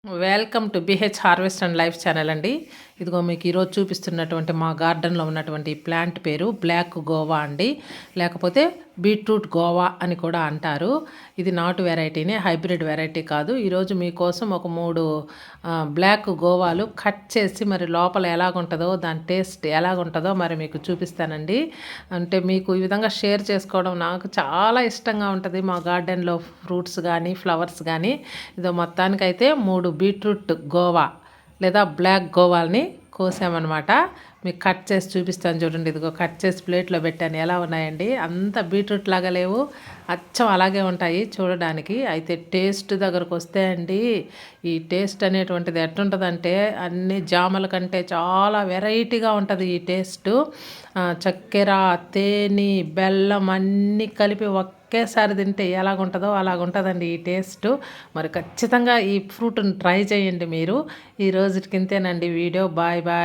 Welcome to BH harvest and life channel అండి. ఇదిగో మీకు ఈరోజు చూపిస్తున్నటువంటి మా గార్డెన్లో ఉన్నటువంటి ప్లాంట్ పేరు బ్లాక్ గోవా అండి, లేకపోతే బీట్రూట్ గోవా అని కూడా అంటారు. ఇది నాటు వెరైటీనే, హైబ్రిడ్ వెరైటీ కాదు. ఈరోజు మీకోసం ఒక 3 బ్లాక్ గోవాలు కట్ చేసి మరి లోపల ఎలాగుంటుందో, దాని టేస్ట్ ఎలాగుంటుందో మరి మీకు చూపిస్తానండి. అంటే మీకు ఈ విధంగా షేర్ చేసుకోవడం నాకు చాలా ఇష్టంగా ఉంటుంది. మా గార్డెన్లో ఫ్రూట్స్ కానీ ఫ్లవర్స్ కానీ. ఇదో మొత్తానికైతే 3 బీట్రూట్ గోవా లేదా బ్లాక్ గోవాల్ని కోసామన్నమాట. మీకు కట్ చేసి చూపిస్తాను చూడండి. ఇదిగో కట్ చేసి ప్లేట్లో పెట్టాను. ఎలా ఉన్నాయండి? అంత బీట్రూట్ లాగా లేవు, అచ్చం అలాగే ఉంటాయి చూడడానికి. అయితే టేస్ట్ దగ్గరకు వస్తే అండి, ఈ టేస్ట్ అనేటువంటిది ఎట్టుంటుందంటే అన్ని జామల కంటే చాలా వెరైటీగా ఉంటుంది ఈ టేస్టు. చక్కెర, తేనె, బెల్లం అన్నీ కలిపి ఒకేసారి తింటే ఎలాగుంటుందో అలాగుంటుందండి ఈ టేస్టు. మరి ఖచ్చితంగా ఈ ఫ్రూట్ని ట్రై చేయండి మీరు. ఈ రోజుకి ఇంతేనండి వీడియో. Bye bye.